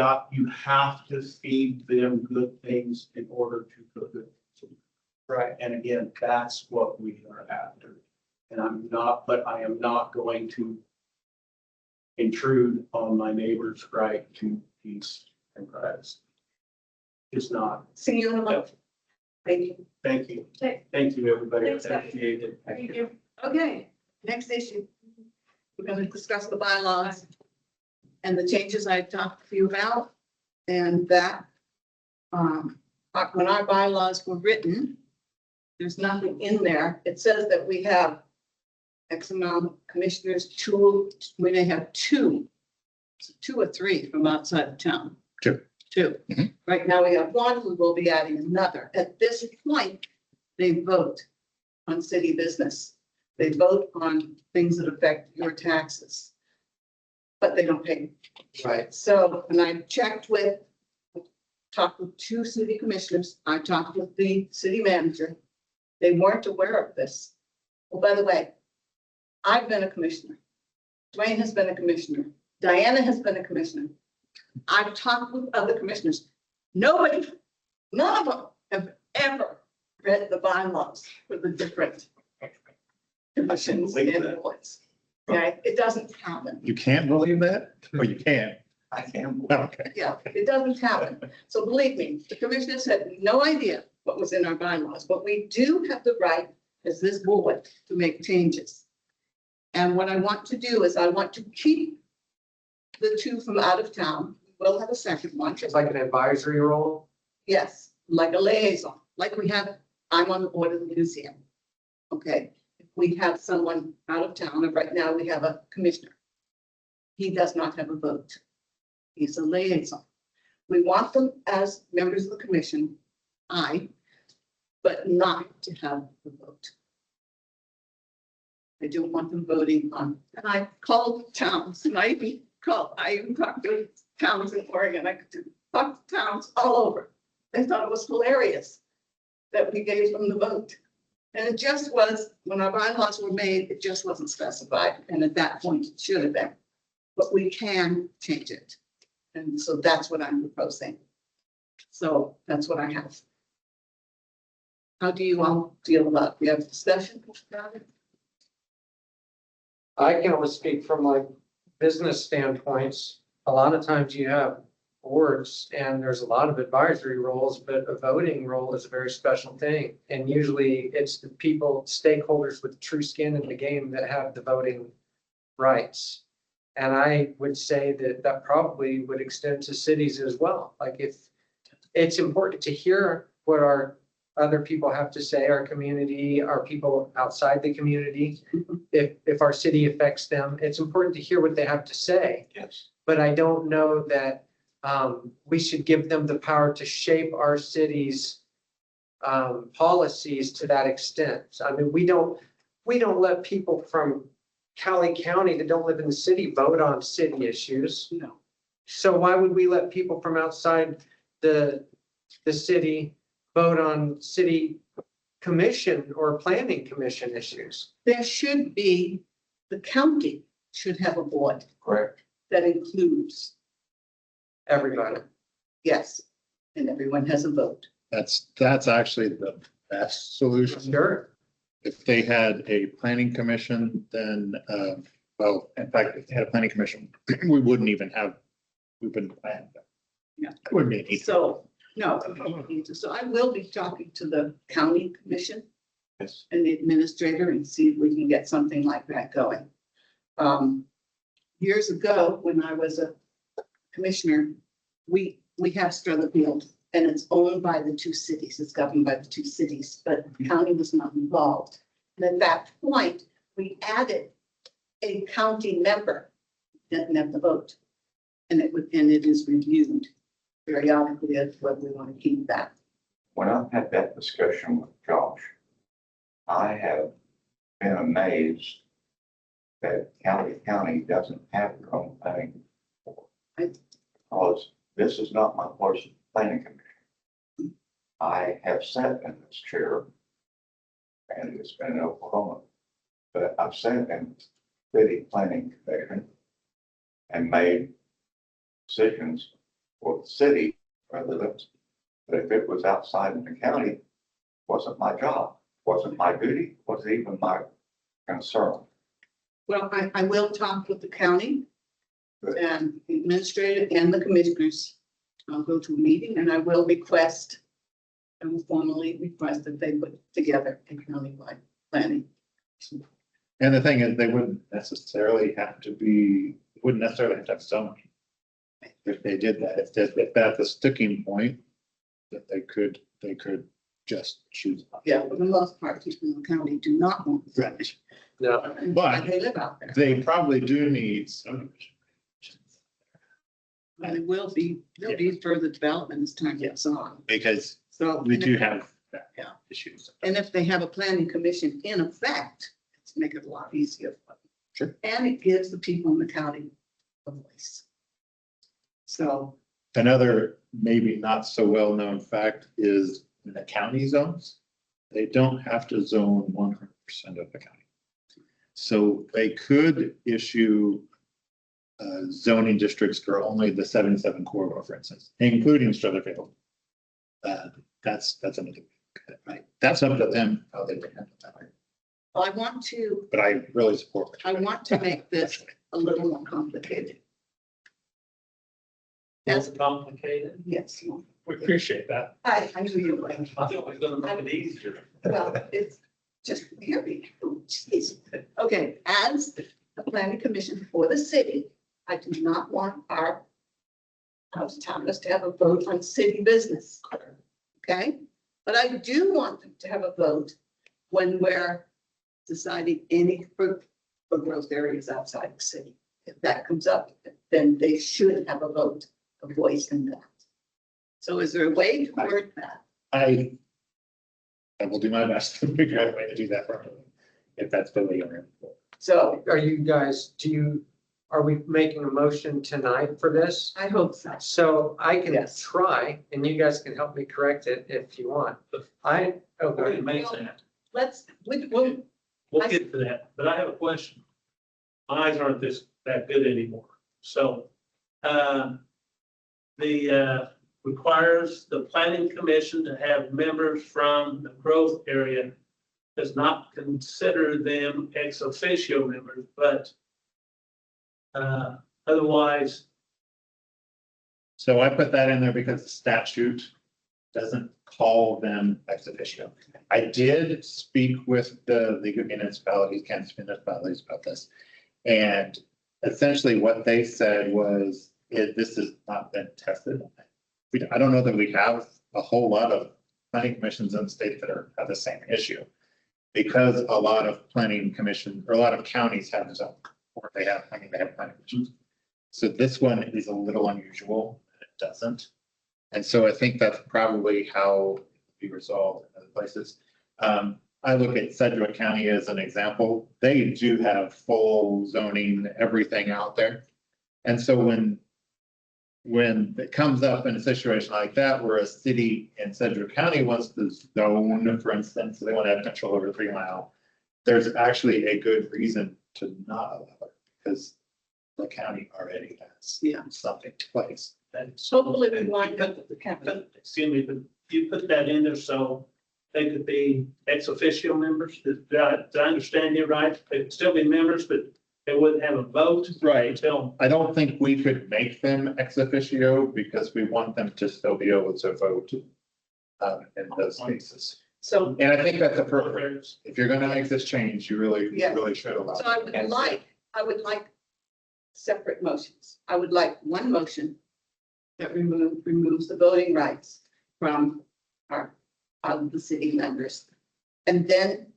have to feed them good things in order to cook it. Right. And again, that's what we are after. And I am not going to intrude on my neighbor's right to peace and privacy. Just not. See you in a month. Thank you. Thank you. Okay. Thank you, everybody. Thanks, guys. Appreciate it. Thank you. Okay, next issue. We're gonna discuss the bylaws and the changes I talked to you about. And that, when our bylaws were written, there's nothing in there. It says that we have X amount of commissioners, we may have 2 or 3 from outside of town. 2. 2. Mhm. Right now we have 1, we will be adding another. At this point, they vote on city business. They vote on things that affect your taxes. But they don't pay. Right. So, and I talked with 2 city commissioners. I talked with the city manager. They weren't aware of this. Oh, by the way, I've been a commissioner. Dwayne has been a commissioner. Diana has been a commissioner. I've talked with other commissioners. None of them have ever read the bylaws for the different commissions and boards. Okay, it doesn't happen. You can't believe that? Or you can? I can. Okay. Yeah, it doesn't happen. So believe me, the commissioners had no idea what was in our bylaws, but we do have the right as this board to make changes. And what I want to do is I want to keep the 2 from out of town. We'll have a second one. It's like an advisory role. Yes, like a liaison, like we have, I'm on the board of the museum. Okay, if we have someone out of town, and right now we have a commissioner. He does not have a vote. He's a liaison. We want them as members of the commission, but not to have the vote. I don't want them voting on, and I called towns, and I even talked to towns in Oregon. I could talk to towns all over. They thought it was hilarious that we gave them the vote. And it just was, when our bylaws were made, it just wasn't specified. And at that point, it should have been. But we can change it. And so that's what I'm proposing. So that's what I have. How do you all feel about it? We have discussion about it? I can only speak from like business standpoints. A lot of times you have boards and there's a lot of advisory roles, but a voting role is a very special thing. And usually it's the people, stakeholders with true skin in the game that have the voting rights. And I would say that that probably would extend to cities as well. Like if it's important to hear what our other people have to say, our community, our people outside the community. If our city affects them, it's important to hear what they have to say. Yes. But I don't know that we should give them the power to shape our city's policies to that extent. I mean, we don't let people from Cali County that don't live in the city vote on city issues. No. So why would we let people from outside the city vote on city commission or planning commission issues? There should be, the county should have a board Correct. that includes, Everybody. yes, and everyone has a vote. That's actually the best solution. Sure. If they had a planning commission, then, well, in fact, if they had a planning commission, we wouldn't plan. Yeah. It wouldn't be a need. So, no, so I will be talking to the county commission Yes. and the administrator and see if we can get something like that going. Years ago, when I was a commissioner, we have Strotherfield and it's owned by the two cities. It's governed by the two cities, but the county was not involved. And at that point, we added a county member, didn't have the vote. And it is reviewed periodically as whether we want to keep that. When I've had that discussion with Josh, I have been amazed that County doesn't have their own planning board. Because this is not my first planning commission. I have sat in this chair and it's been in Oklahoma. But I've sat in city planning commission and made decisions for the city residents. But if it was outside of the county, wasn't my job, wasn't my duty, wasn't even my concern. Well, I will talk with the county and the administrator and the commissioners. I'll go to a meeting and I will request, I will formally request that they put together a countywide planning. And the thing is, they wouldn't necessarily have to have zoning. If they did that, if that's the sticking point, that they could just choose. Yeah, for the most part, people in the county do not want. Right. No. But They live out there. they probably do need zoning. And it will be, there'll be further development as time goes on. Because So. we do have Yeah. issues. And if they have a planning commission in effect, it's make it a lot easier. for them. Sure. And it gives the people in the county a voice. So, Another maybe not so well-known fact is in the county zones, they don't have to zone 100% of the county. So they could issue zoning districts for only the 77 corridor, for instance, including Strotherfield. That's another, right? That's up to them how they handle that. I want to, But I really support. I want to make this a little more complicated. That's complicated. Yes, We appreciate that. I knew you would. I thought we were gonna make it easier. Well, it's just, here we go. Jeez. Okay, as a planning commission for the city, I do not want our towners to have a vote on city business. Okay, but I do want them to have a vote when we're deciding any for growth areas outside the city. If that comes up, then they should have a vote, a voice in that. So is there a way to word that? I will do my best to figure out a way to do that properly, if that's the way you're in. So Are you guys, are we making a motion tonight for this? I hope so. So I can Yes. try and you guys can help me correct it if you want. Go We're gonna ahead. make that. We'll, We'll get to that, but I have a question. My eyes aren't that good anymore. So, requires the planning commission to have members from the growth area. Does not consider them ex officio members, but otherwise, So I put that in there because the statute doesn't call them ex officio. I did speak with the League of Municipalities, Kansas municipalities about this. And essentially what they said was, this has not been tested. I don't know that we have a whole lot of planning commissions in the state that have the same issue. Because a lot of planning commission, or a lot of counties have their own, or they have planning commissions. So this one is a little unusual. doesn't. And so I think that's probably how it would be resolved in other places. I look at Sedgwick County as an example. They do have full zoning, everything out there. And so when it comes up in a situation like that, where a city in Sedgwick County wants to zone, for instance, so they want to have control over 3 Mile, there's actually a good reason to not allow it, because the county already has something in place. And so, Hopefully we and wind you up with the capital. excuse me, but you put that in there so they could be ex officio members. Did I understand you right? They could still be members, but they wouldn't have a vote. Right. Until, I don't think we could make them ex officio because we want them to still be able to vote in those cases. So, And I think that's appropriate. If you're gonna make this change, you really should allow. so I would like separate motions. I would like one motion that removes the voting rights from of the city members. And then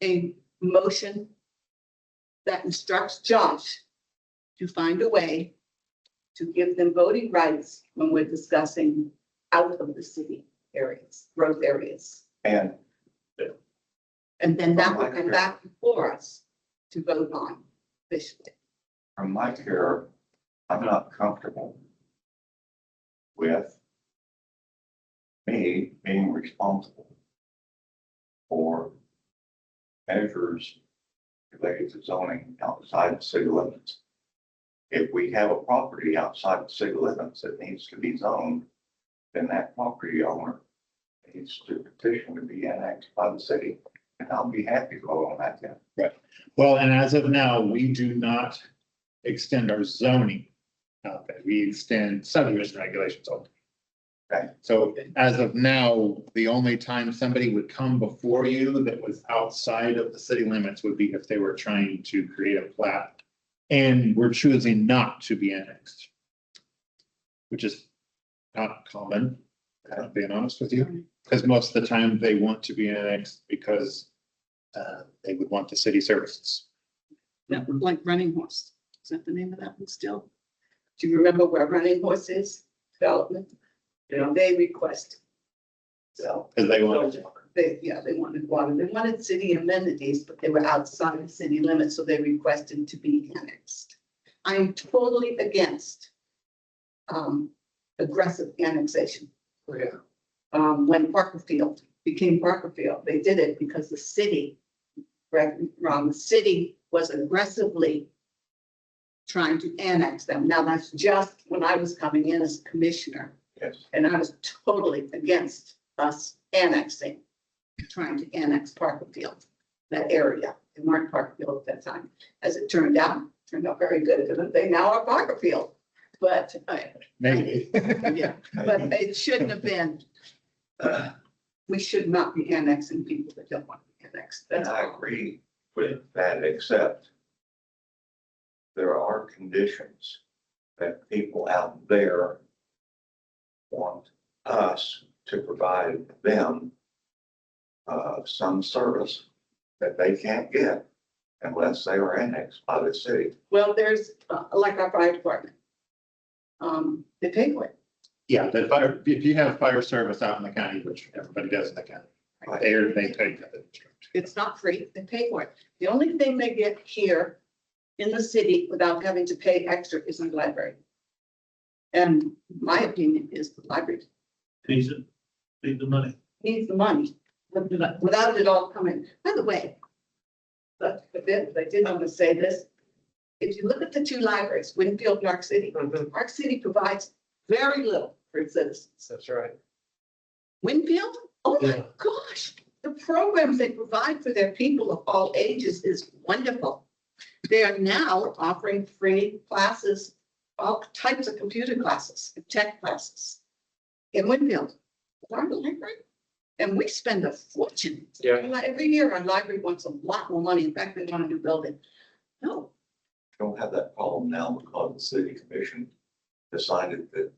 a motion that instructs Josh to find a way to give them voting rights when we're discussing out of the city areas, growth areas. And And then that will come back before us to vote on officially. from my care, I'm not comfortable with me being responsible for measures related to zoning outside the city limits. If we have a property outside the city limits that needs to be zoned, then that property owner needs to petition to be annexed by the city. And I'll be happy to vote on that then. Well, and as of now, we do not extend our zoning. We extend subdivision regulations only. Okay. So as of now, the only time somebody would come before you that was outside of the city limits would be if they were trying to create a plat and we're choosing not to be annexed, which is not common, I'm being honest with you, because most of the time they want to be annexed because they would want the city services. That was like Running Horse. Is that the name of that one still? Do you remember where Running Horse is? Development? yeah, They requested. So Because they want. they wanted water. They wanted city amenities, but they were outside the city limits, so they requested to be annexed. I am totally against aggressive annexation. Yeah. When Parkerfield became Parkerfield, they did it because the city, correct me if I'm wrong, the city was aggressively trying to annex them. Now, that's just when I was coming in as commissioner, Yes. and I was totally against us annexing, trying to annex Parkerfield, that area. They weren't Parkerfield at that time. As it turned out very good to them. They now are Parkerfield. But, Maybe. yeah, but it shouldn't have been. We should not be annexing people that don't want to be annexed. And That's I all. agree with that, except there are conditions that people out there want us to provide them some service that they can't get unless they are annexed by the city. Well, there's, like our fire department. They pay for it. Yeah, if you have fire service out in the county, which everybody does in the county, they pay for the infrastructure. It's not free. They pay for it. The only thing they get here in the city without having to pay extra is the library. And my opinion is the library needs the money. needs the money without it all coming. By the way, but I did want to say this. If you look at the two libraries, Winfield, Park City, Park City provides very little for its citizens. That's right. Winfield, oh my Yeah. gosh, the programs they provide for their people of all ages is wonderful. They are now offering free classes, all types of computer classes, tech classes in Winfield. Our library, and we spend a fortune. Yeah. Every year, our library wants a lot more money. In fact, they want a new building. No, Don't have that problem now because the city commission decided that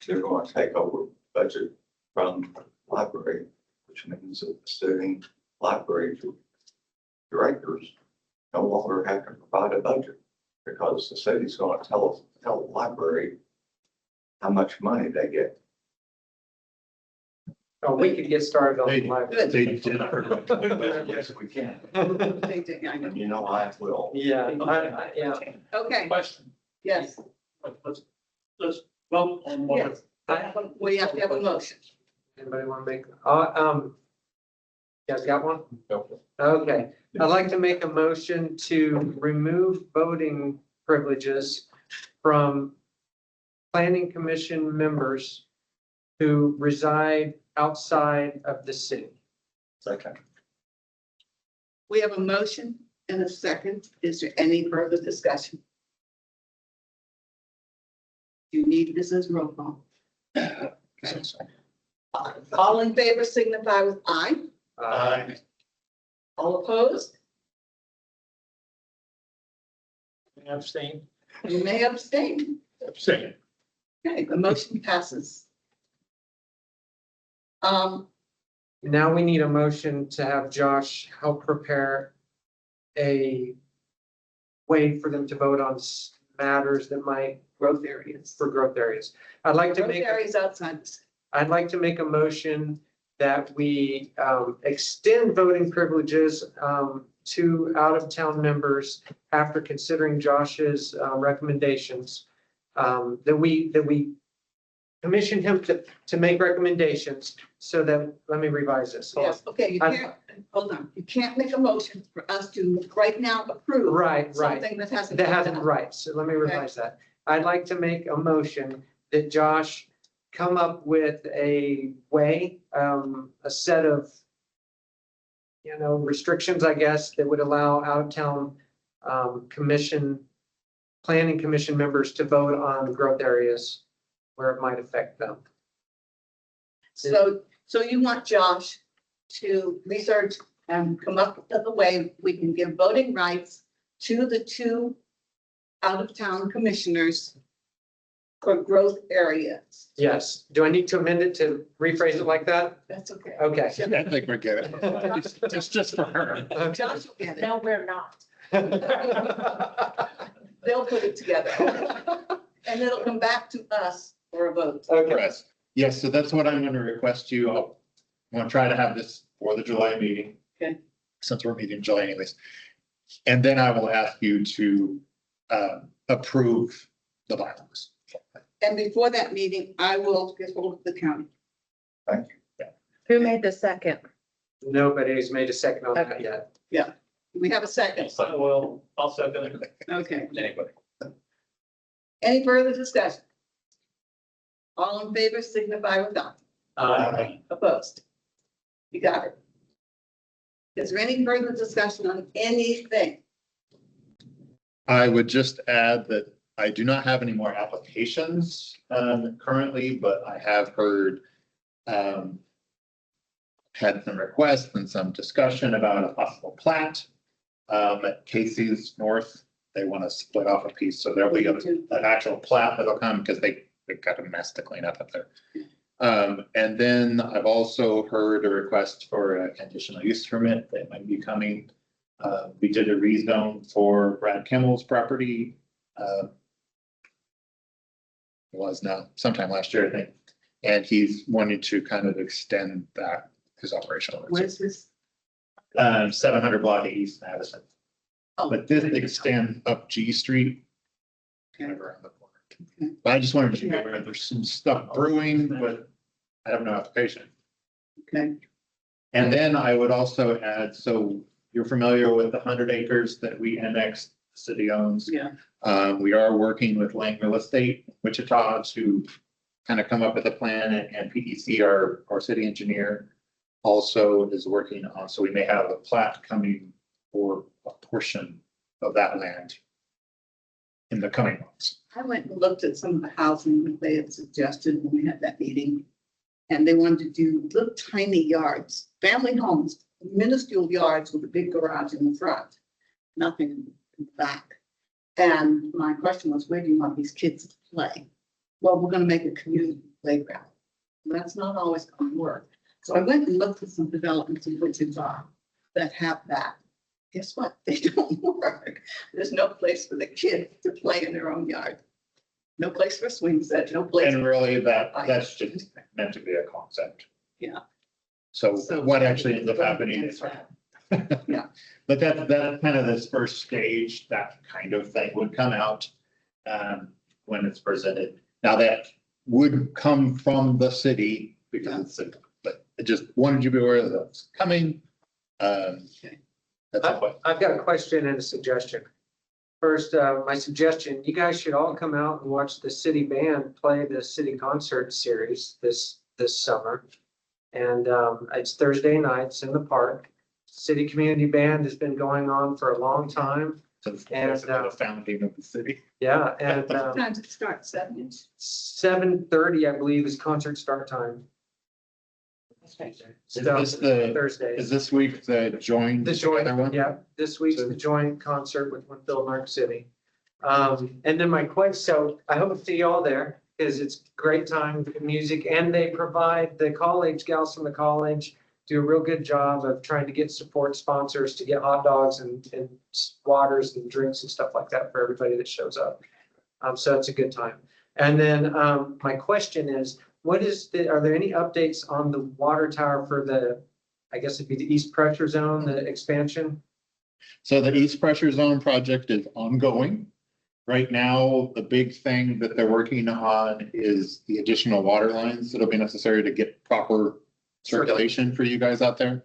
they're going to take over budget from the library, which means that the sitting library directors no longer have to provide a budget because the city's going to tell the library how much money they get. Oh, we could get started on They- the live. Good. They did. Yes, we can. They did, I know. And you know, I will. Yeah, yeah. Okay, Question. yes, Let's vote on what. yes. We have to have a motion. Anybody want to make, you guys got one? Okay, I'd like to make a motion to remove voting privileges from planning commission members who reside outside of the city. Second. We have a motion and a second. Is there any further discussion? You need this as roll call. All in favor signify with aye. All opposed? Abstain. You may abstain. Abstain. Okay, the motion passes. Now we need a motion to have Josh help prepare a way for them to vote on matters that might Growth areas. for growth areas. I'd like to Growth make. areas outside the city. I'd like to make a motion that we extend voting privileges to out-of-town members after considering Josh's recommendations. That we commission him to make recommendations so that, let me revise this. Hold on. Yes, okay, you can't, hold on, you can't make a motion for us to right now approve. Right. Something that hasn't. That hasn't, right, so let me revise that. I'd like to make a motion that Josh come up with a way, a set of, restrictions, I guess, that would allow out-of-town planning commission members to vote on growth areas where it might affect them. So you want Josh to research and come up with a way we can give voting rights to the two out-of-town commissioners for growth areas. Yes, do I need to amend it to rephrase it like that? That's okay. Okay. I think we get it. It's just for her. Josh will get it. No, we're not. They'll put it together. And it'll come back to us for a vote. Okay, Yes, so that's what I'm gonna request you. I'm gonna try to have this for the July meeting. Okay. Since we're meeting in July anyways. And then I will ask you to approve the bylaws. And before that meeting, I will get hold of the county. Thank you. Who made the second? nobody's made a second on that Okay. yet. We have a second. Well, I'll second it. Okay. Anybody. Any further discussion? All in favor signify with aye. Opposed? You got it. Is there any further discussion on anything? I would just add that I do not have any more applications currently, but I have heard had some requests and some discussion about a possible plat at Casey's North. They want to split off a piece, so there'll be an actual plat that'll come because they've got a mess to clean up there. And then I've also heard a request for a conditional use permit that might be coming. We did a rezone for Brad Kimmel's property. It was now sometime last year, I think, and he's wanting to kind of extend that, his operational. Where's this? 700 block of East Madison, Oh, but this extends up G Street. Kind of around the corner. But I just wanted to be aware, there's some stuff brewing, but I have no application. Okay. And then I would also add, so you're familiar with the 100 acres that we annexed, the city owns. Yeah. We are working with Lang Real Estate, Wichita, to kind of come up with a plan, and PEC, our city engineer, also is working on, so we may have a plat coming for a portion of that land in the coming months. I went and looked at some of the housing that they had suggested when we had that meeting. And they wanted to do little tiny yards, family homes, minuscule yards with a big garage in the front, nothing in the back. And my question was, where do you want these kids to play? Well, we're gonna make a community playground. That's not always gonna work. So I went and looked at some developments in Wichita that have that. Guess what? They don't work. There's no place for the kids to play in their own yard. No place for swing set, no place. And really that's just meant to be a concept. Yeah. So So- what actually ends up happening is. Yeah. But that's kind of this first stage, that kind of thing would come out when it's presented. Now that would come from the city because it's, but I just wanted you to be aware that that's coming. That's all. I've got a question and a suggestion. First, my suggestion, you guys should all come out and watch the city band play the city concert series this summer. And it's Thursday nights in the park. City Community Band has been going on for a long time. Since And, the founding of the city. Yeah, and Sometimes it starts 7 7:30, I believe, is concert start time. Is this the, Thursday. is this week the joint? The joint, together one? yeah, this week's the joint concert with Winfield Mark City. And then my question, so I hope to see you all there, because it's great time, good music, and they provide, the college, gals from the college do a real good job of trying to get support sponsors to get hot dogs and waters and drinks and stuff like that for everybody that shows up. So it's a good time. And then my question is, are there any updates on the water tower for the, I guess it'd be the east pressure zone, the expansion? So the East Pressure Zone project is ongoing. Right now, the big thing that they're working on is the additional water lines that'll be necessary to get proper circulation for you guys out there.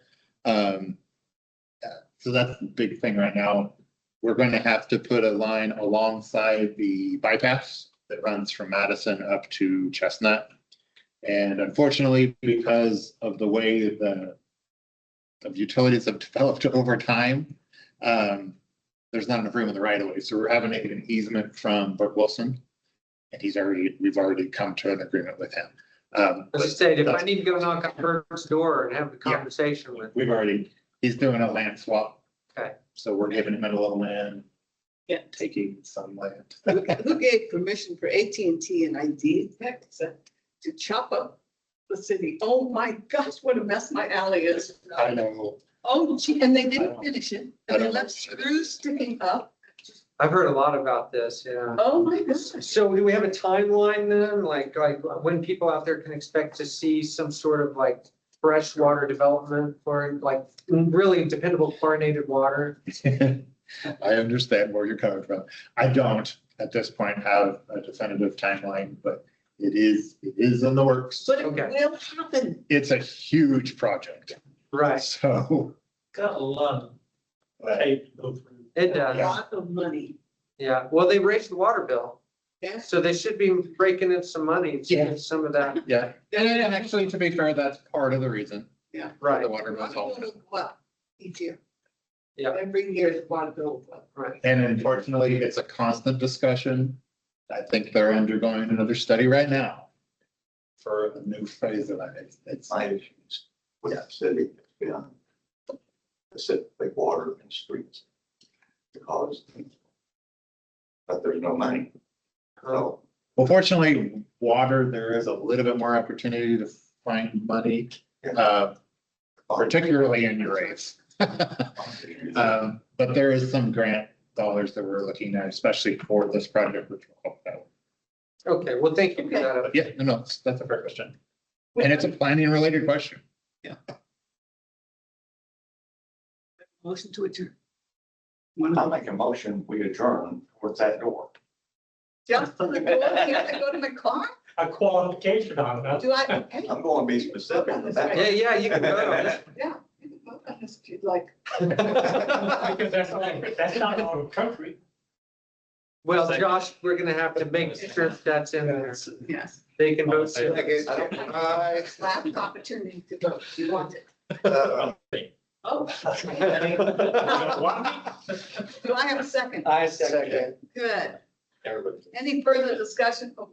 So that's the big thing right now. We're going to have to put a line alongside the bypass that runs from Madison up to Chestnut. And unfortunately, because of the way the utilities have developed over time, there's not enough room in the right of way. So we're having to get an easement from Burke Wilson. And we've already come to an agreement with him. As I said, if I need to go knock on Bert's door and have the Yeah. conversation with, He's doing a land swap. Okay. So we're giving him a little land, Yeah. taking some land. Who gave permission for AT&T and ID to chop up the city? Oh my gosh, what a mess my alley is. I know. Oh, gee, and they I didn't don't- finish it. I And they don't left know. screws sticking up. I've heard a lot about this, yeah. Oh my gosh. So do we have a timeline then, like when people out there can expect to see some sort of like freshwater development for like really dependable chlorinated water? I understand where you're coming from. I don't at this point have a definitive timeline, but it is in the works. But it Okay. will happen. It's a huge project. Right, So Got a lot of tape to go through. it A does, lot of money. yeah. Well, they raised the water bill, Yes. so they should be breaking in some money to get some of that, yeah, and actually, to be fair, that's part of the reason. Yeah. right, The water bill's all. Water bill will go up each year. Yeah. Every year the water bill will go up. right. And unfortunately, it's a constant discussion. I think they're undergoing another study right now for a new phase of it. It's, My issues with the city has been specifically water and streets. Because, but there's no money. So well, fortunately, water, there is a little bit more opportunity to find money, particularly in your rates. But there is some grant dollars that we're looking at, especially for this project, which will help out. Okay, well, thank you for that. But yeah, no, that's a fair question. And it's a planning related question. Motion to adjourn. I'll make a motion, we adjourn towards that door. Just, you have to go to my car? A qualification on that. Do I? Hey, I'm going to be specific. with that. Yeah, you can vote on this. yeah, you can vote on this if you'd like. Because that's not our country. Well, Josh, we're gonna have to make sure that's in there. Yes. They can vote. too. Last opportunity to vote. You want it? Oh. Do I have a second? I second. Good. Everybody. Any further discussion? Oh,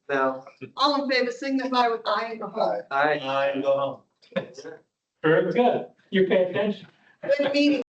No, all in favor signify with aye and go home. I. I go home. Very good. You pay attention. Good meeting.